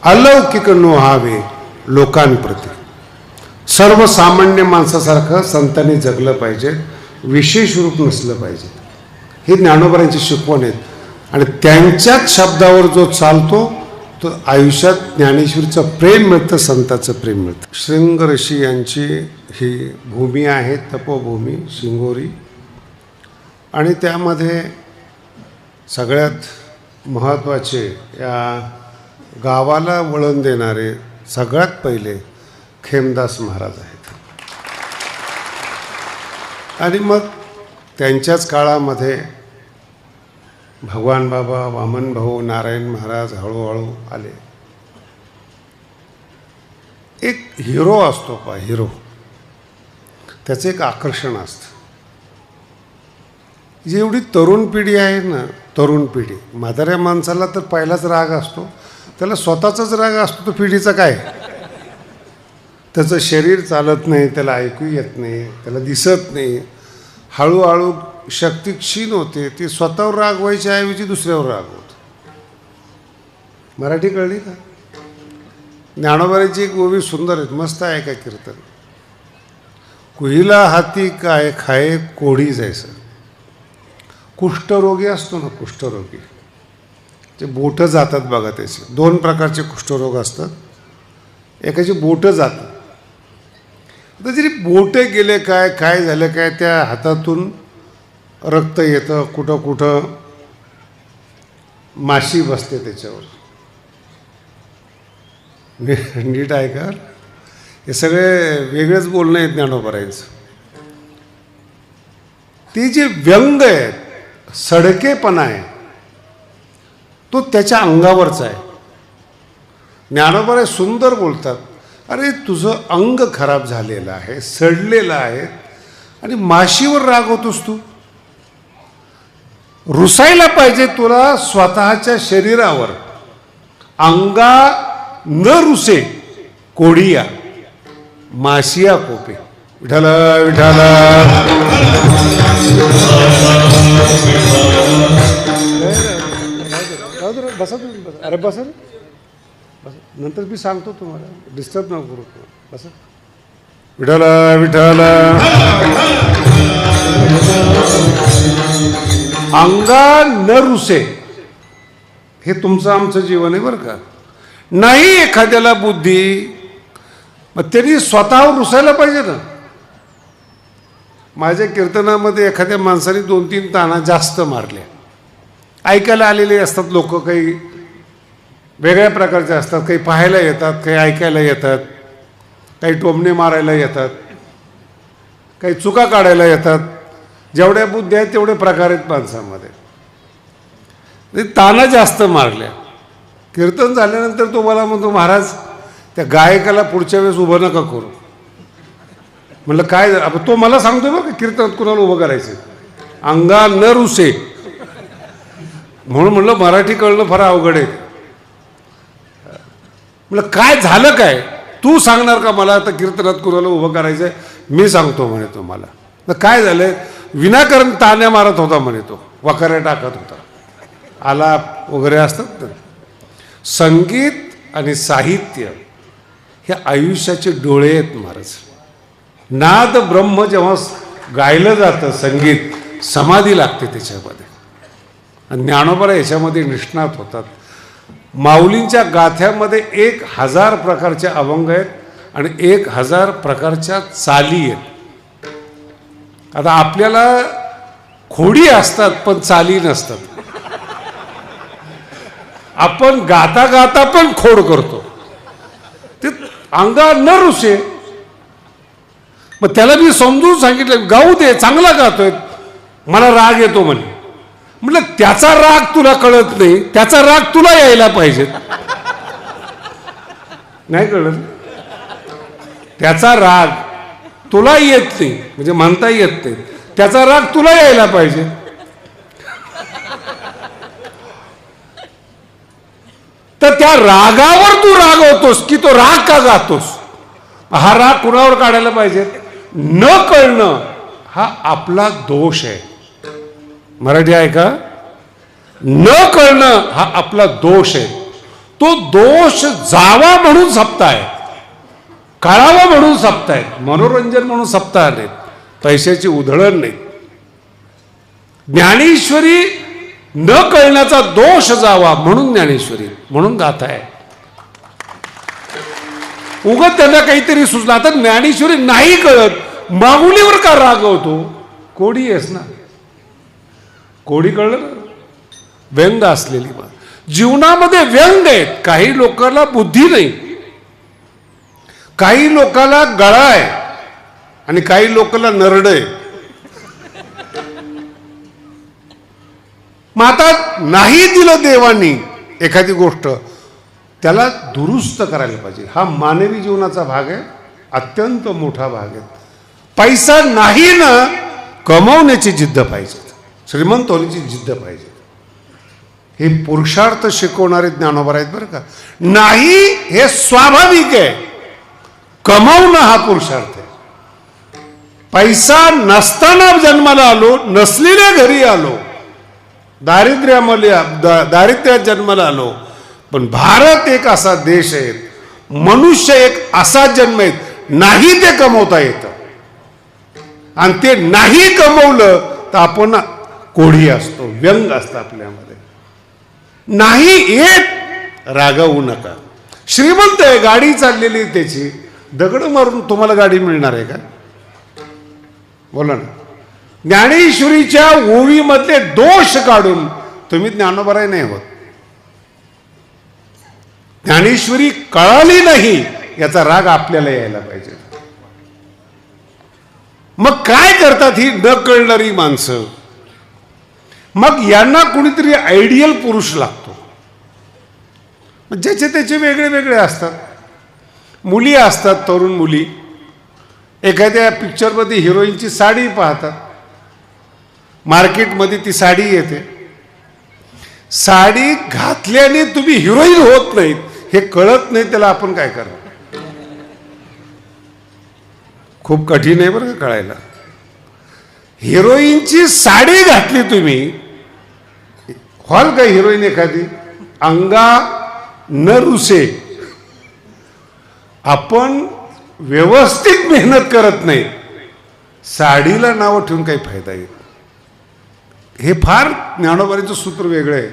अलौकिक न्हावे लोकांप्रती. सर्वसामान्य माणसासारखं संतांनी जगलं पाहिजे, विशेष रूप नसलं पाहिजे. हे ज्ञानोबांची शिकवण आहेत. आणि त्यांच्याच शब्दावर जो चालतो तो आयुष्यात ज्ञानेश्वरीचं प्रेम मिळतं, संताचं प्रेम मिळतं. श्रृंग ऋषी यांची ही भूमी आहे, तपोभूमी शिंगोरी. आणि त्यामध्ये सगळ्यात महत्त्वाचे या गावाला वळण देणारे सगळ्यात पहिले खेमदास महाराज आहेत. आणि मग त्यांच्याच काळामध्ये भगवान बाबा, वामन भाऊ, नारायण महाराज हळूहळू आले. एक हिरो असतो पा, हिरो, त्याचं एक आकर्षण असतं. जेवढी तरुण पिढी आहे ना, तरुण पिढी, म्हाताऱ्या माणसाला तर पहिलाच राग असतो, त्याला स्वतःचाच राग असतो. तो पिढीचा काय, त्याचं शरीर चालत नाही, त्याला ऐकू येत नाही, त्याला दिसत नाही. हळूहळू शक्ती क्षीण होते, ती स्वतःवर राग व्हायच्या ऐवजी दुसऱ्यावर राग होतो. मराठी कळली का? ज्ञानोबाची एक ओवी सुंदर आहे, मस्त आहे. काय कीर्तन, कुहिला हाती काय खाये कोढी जायचं. कुष्ठरोगी असतो ना, कुष्ठरोगी, ते बोटं जातात बघा. त्याचे दोन प्रकारचे कुष्ठरोग असतात. एकाची बोटं जातात. आता जरी बोटं गेले काय, काय झालं काय, त्या हातातून रक्त येतं, कुठं कुठं माशी बसते त्याच्यावर. नीट आहे का? हे सगळे वेगळेच बोलणं आहे ज्ञानोबारायचं. ते जे व्यंग आहे, सडकेपणा आहे, तो त्याच्या अंगावरचा आहे. ज्ञानोबा सुंदर बोलतात, अरे तुझं अंग खराब झालेलं आहे, सडलेलं आहे, आणि माशीवर राग होतोस तू. रुसायला पाहिजे तुला स्वतःच्या शरीरावर. अंगा न रुसे कोडिया माशिया कोपे. विठाला विठाला. बसा तुम्ही, बसा. अरे बसा, नंतर मी सांगतो तुम्हाला, डिस्टर्ब नको करू. बसा. विठाला विठाला. अंगा न रुसे, हे तुमचं आमचं जीवन आहे बरं का. नाही एखाद्याला बुद्धी, मग त्यांनी स्वतःवर रुसायला पाहिजे ना. माझ्या कीर्तनामध्ये एखाद्या माणसाने 2-3 ताना जास्त मारल्या. ऐकायला आलेले असतात लोक, काही वेगळ्या प्रकारचे असतात, काही पाहायला येतात, काही ऐकायला येतात, काही टोमणे मारायला येतात, काही चुका काढायला येतात. जेवढ्या बुद्धी आहेत तेवढे प्रकार आहेत माणसामध्ये. ताना जास्त मारल्या. कीर्तन झाल्यानंतर तो मला म्हणतो, महाराज त्या गायकाला पुढच्या वेळेस उभं नका करू. म्हणलं काय झालं? तो मला सांगतोय बघ, कीर्तनात कुणाला उभं करायचं, अंगा न रुसे. म्हणून म्हणलं मराठी कळणं फार अवघड आहे. म्हणलं काय झालं काय, तू सांगणार का मला आता कीर्तनात कुणाला उभं करायचंय? मी सांगतो म्हणे तुम्हाला. काय झालंय, विनाकारण ताण्या मारत होता म्हणे, तो वकाऱ्या टाकत होता, आलाप वगैरे असतात ना. संगीत आणि साहित्य हे आयुष्याचे डोळे आहेत महाराज. नाद ब्रह्म जेव्हा गायलं जातं, संगीत समाधी लागते त्याच्यामध्ये. आणि ज्ञानोबा याच्यामध्ये निष्णात होतात. माऊलींच्या गाथ्यामध्ये 1000 प्रकारचे अभंग आहेत आणि 1000 प्रकारच्या चाली आहेत. आता आपल्याला खोडी असतात पण चाली नसतात. आपण गाता गाता पण खोड करतो. ते अंगा न रुसे. मग त्याला मी समजून सांगितलं, गाऊ दे, चांगला गातोय, मला राग येतो म्हणे. म्हटलं त्याचा राग तुला कळत नाही, त्याचा राग तुला यायला पाहिजे. नाही कळत? त्याचा राग तुला येत नाही, म्हणजे म्हणता येत नाही, त्याचा राग तुला यायला पाहिजे. तर त्या रागावर तू रागवतोस की तो राग का गातोस? हा राग कुणावर काढायला पाहिजे? न कळणं हा आपला दोष आहे. मराठी आहे का? न कळणं हा आपला दोष आहे. तो दोष जावा म्हणून सप्ताह, कळावा म्हणून सप्ताह, मनोरंजन म्हणून सप्ताह नाहीत, पैशाची उधळण नाही. ज्ञानेश्वरी न कळण्याचा दोष जावा म्हणून ज्ञानेश्वरी, म्हणून गाथा आहे. उगत त्यांना काहीतरी सुचलं. आता ज्ञानेश्वरी नाही कळत, माऊलीवर का रागवतो? कोडी आहेस ना, कोडी कळलं ना, व्यंग असलेली. जीवनामध्ये व्यंग आहेत. काही लोकांना बुद्धी नाही, काही लोकांना गळा आहे आणि काही लोकांना नरड आहे. मग आता नाही दिलं देवानी एखादी गोष्ट, त्याला दुरुस्त करायला पाहिजे. हा मानवी जीवनाचा भाग आहे, अत्यंत मोठा भाग आहे. पैसा नाही ना कमवण्याची जिद्द पाहिजे, श्रीमंत होण्याची जिद्द पाहिजे. हे पुरुषार्थ शिकवणारे ज्ञानोबा आहेत बरं का. नाही हे स्वाभाविक आहे, कमवणं हा पुरुषार्थ आहे. पैसा नसताना जन्माला आलो, नसलेल्या घरी आलो, दारिद्र्यात जन्माला आलो, पण भारत एक असा देश आहे, मनुष्य एक असा जन्म आहे, नाही ते कमवता येतं. आणि ते नाही कमवलं तर आपण कोढी असतो, व्यंग असतं आपल्यामध्ये. नाही येत रागावू नका. श्रीमंत आहे, गाडी चाललेली त्याची, दगड मारून तुम्हाला गाडी मिळणार आहे का? बोला ना. ज्ञानेश्वरीच्या ओवीमधले दोष काढून तुम्ही ज्ञानोबराय नाही होत. ज्ञानेश्वरी कळाली नाही याचा राग आपल्याला यायला पाहिजे. मग काय करतात ही न कळणारी माणसं? मग यांना कुणीतरी आयडियल पुरुष लागतो, ज्याचे त्याचे वेगळे वेगळे असतात. मुली असतात, तरुण मुली एखाद्या पिक्चरमध्ये हिरोईनची साडी पाहतात, मार्केटमध्ये ती साडी येते. साडी घातल्याने तुम्ही हिरोईन होत नाहीत हे कळत नाही, त्याला आपण काय करणार? खूप कठीण आहे बरं का कळायला. हिरोईनची साडी घातली तुम्ही, व्हाल का हिरोईन एखादी? अंगा न रुसे. आपण व्यवस्थित मेहनत करत नाही, साडीला नाव ठेवून काही फायदा येत. हे फार ज्ञानोबांचं सूत्र वेगळं आहे.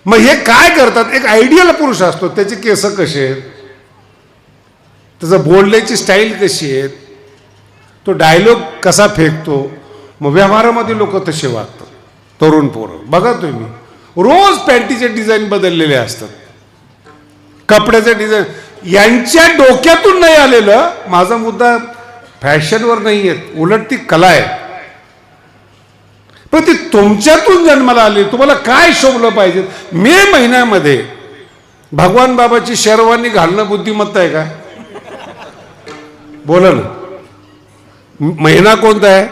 मग हे काय करतात? एक आयडियल पुरुष असतो, त्याचे केस कसे आहेत, त्याचं बोलण्याची स्टाईल कशी आहे, तो डायलॉग कसा फेकतो. मग व्यवहारामध्ये लोक तसे वागतात. तरुण पोरं बघा तुम्ही, रोज पॅन्टीचे डिझाईन बदललेले असतात, कपड्याचे डिझाईन. यांच्या डोक्यातून नाही आलेलं. माझा मुद्दा फॅशनवर नाही येत, उलट ती कला आहे. पण ती तुमच्यातून जन्माला आली. तुम्हाला काय शोभलं पाहिजे? मे महिन्यामध्ये भगवान बाबाची शेरवानी घालणं बुद्धिमत्ता आहे का? बोला ना. महिना कोणता आहे?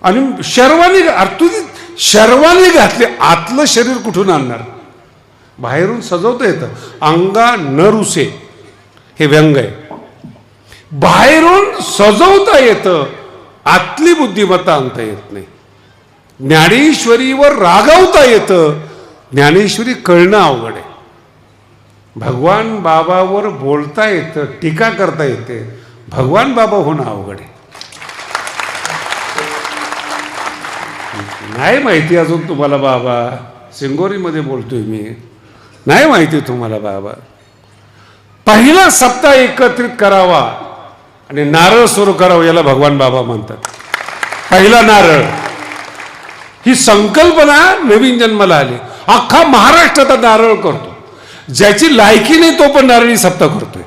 आणि शेरवानी, तुझी शेरवानी घातली, आतलं शरीर कुठून आणणार? बाहेरून सजवता येतं. अंगा न रुसे हे व्यंग आहे. बाहेरून सजवता येतं, आतली बुद्धिमत्ता आणता येत नाही. ज्ञानेश्वरीवर रागवता येतं, ज्ञानेश्वरी कळणं अवघड आहे. भगवान बाबावर बोलता येतं, टीका करता येते, भगवान बाबा होणं अवघड आहे. नाही माहिती अजून तुम्हाला बाबा, सिंगोरीमध्ये बोलतोय मी, नाही माहिती तुम्हाला बाबा. पहिला सप्ताह एकत्रित करावा आणि नारळ सुरू करावं, याला भगवान बाबा म्हणतात. पहिला नारळ ही संकल्पना नवीन जन्माला आली. अख्खा महाराष्ट्र आता नारळ करतो. ज्याची लायकी नाही तो पण नारळी सप्ताह करतोय.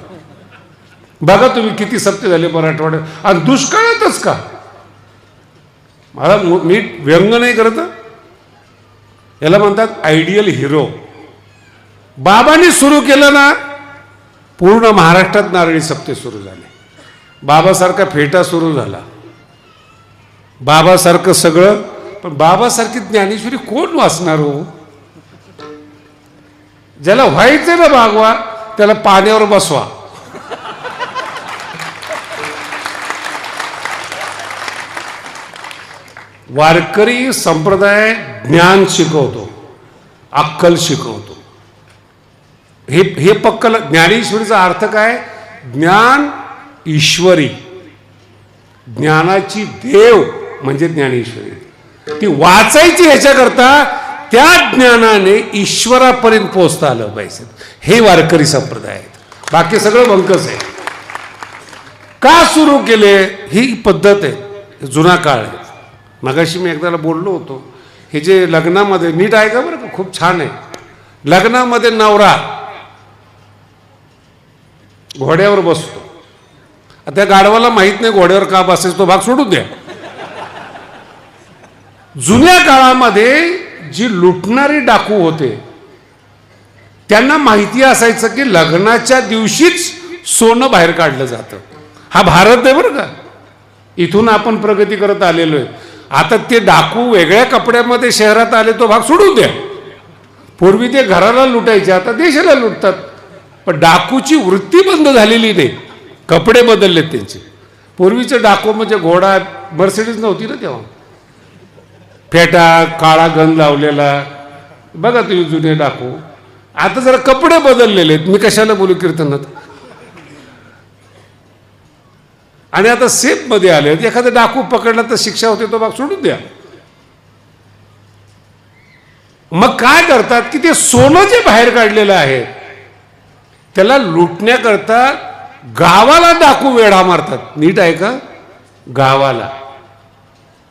बघा तुम्ही किती सप्ताह झाले मराठवाड्यात. आणि दुष्काळातच का? मला मी व्यंग नाही करत, याला म्हणतात आयडियल हिरो. बाबांनी सुरू केलं ना, पूर्ण महाराष्ट्रात नारळी सप्ते सुरू झाले. बाबासारखा फेटा सुरू झाला, बाबासारखं सगळं. पण बाबासारखी ज्ञानेश्वरी कोण वाचणार हो? ज्याला व्हायचं ना भागवा, त्याला पाण्यावर बसवा. वारकरी संप्रदाय ज्ञान शिकवतो, अक्कल शिकवतो. हे हे पक्क ज्ञानेश्वरीचा अर्थ काय? ज्ञान ईश्वरी, ज्ञानाची देव म्हणजे ज्ञानेश्वरी. ती वाचायची ह्याच्याकरता त्या ज्ञानाने ईश्वरापर्यंत पोहोचता आलं पाहिजे. हे वारकरी संप्रदाय आहेत. बाकी सगळं बंकच आहे. का सुरू केले? ही पद्धत आहे, जुना काळ आहे. मगाशी मी एकदा बोललो होतो, हे जे लग्नामध्ये नीट आहे का बरं का, खूप छान आहे. लग्नामध्ये नवरा घोड्यावर बसतो. त्या गाढवाला माहित नाही घोड्यावर का बसायचं, तो भाग सोडून द्या. जुन्या काळामध्ये जी लुटणारी डाकू होते त्यांना माहिती असायचं की लग्नाच्या दिवशीच सोनं बाहेर काढलं जातं. हा भारत आहे बरं का, इथून आपण प्रगती करत आलेलो आहे. आता ते डाकू वेगळ्या कपड्यामध्ये शहरात आले, तो भाग सोडून द्या. पूर्वी ते घराला लुटायचे, आता देशाला लुटतात. पण डाकूची वृत्ती बंद झालेली नाही, कपडे बदललेत त्यांचे. पूर्वीचं डाकू म्हणजे घोडा, मर्सिडीज नव्हती ना तेव्हा, फेटा, काळा गंध लावलेला. बघा तुम्ही जुने डाकू. आता जरा कपडे बदललेले आहेत. मी कशाला बोलू कीर्तनात. आणि आता सेफ मध्ये आले. एखादा डाकू पकडला तर शिक्षा होते, तो भाग सोडून द्या. मग काय करतात की ते सोनं जे बाहेर काढलेलं आहे त्याला लुटण्याकरता गावाला डाकू वेढा मारतात. नीट आहे का? गावाला.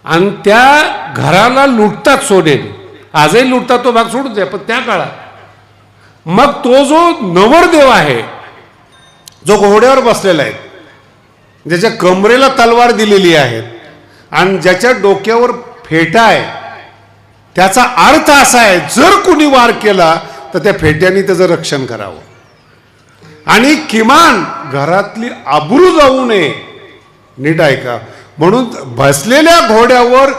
आणि त्या घराला लुटतात सोन्याने. आजही लुटतात, तो भाग सोडून द्या. पण त्या काळात मग तो जो नवरदेव आहे, जो घोड्यावर बसलेला आहे, ज्याच्या कमरेला तलवार दिलेली आहे आणि ज्याच्या डोक्यावर फेटा आहे, त्याचा अर्थ असा आहे जर कुणी वार केला तर त्या फेट्याने त्याचं रक्षण करावं आणि किमान घरातली आबरू जाऊ नये. नीट आहे का? म्हणून बसलेल्या घोड्यावर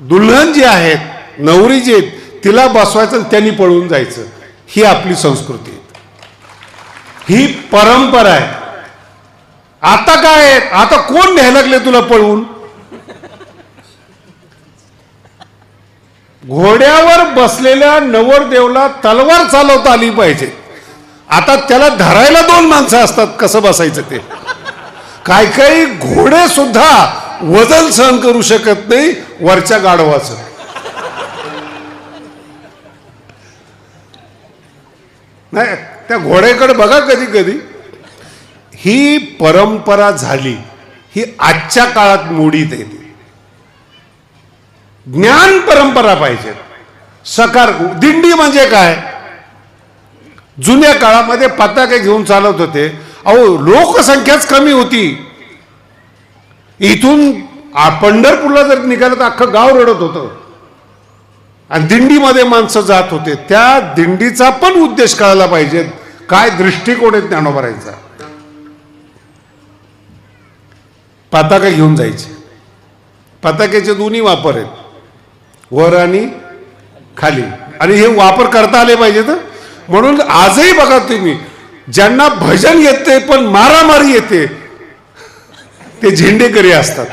दुल्हन जी आहेत, नवरी जी आहेत, तिला बसवायचं, त्यांनी पळून जायचं. ही आपली संस्कृती आहे, ही परंपरा आहे. आता काय आहे? आता कोण न्यायला लागले तुला पळवून? घोड्यावर बसलेल्या नवरदेवला तलवार चालवता आली पाहिजे. आता त्याला धरायला 2 माणसं असतात, कसं बसायचं ते. काही काही घोडे सुद्धा वजन सहन करू शकत नाही वरच्या गाढवाचं. नाही, त्या घोड्याकडे बघा कधी कधी. ही परंपरा झाली, ही आजच्या काळात मोडीत येते. ज्ञान परंपरा पाहिजे. सकार दिंडी म्हणजे काय? जुन्या काळामध्ये पताके घेऊन चालत होते. अहो, लोकसंख्याच कमी होती. इथून पंढरपूरला जर निघालं तर अख्खं गाव रडत होतं आणि दिंडीमध्ये माणसं जात होते. त्या दिंडीचा पण उद्देश कळायला पाहिजे. काय दृष्टिकोन आहे ज्ञानोबारांचा. पताका घेऊन जायचे. पताक्याचे दोन्ही वापर आहेत, वर आणि खाली, आणि हे वापर करता आले पाहिजेत. म्हणून आजही बघा तुम्ही, ज्यांना भजन येते पण मारामारी येते ते झेंडेकरी असतात.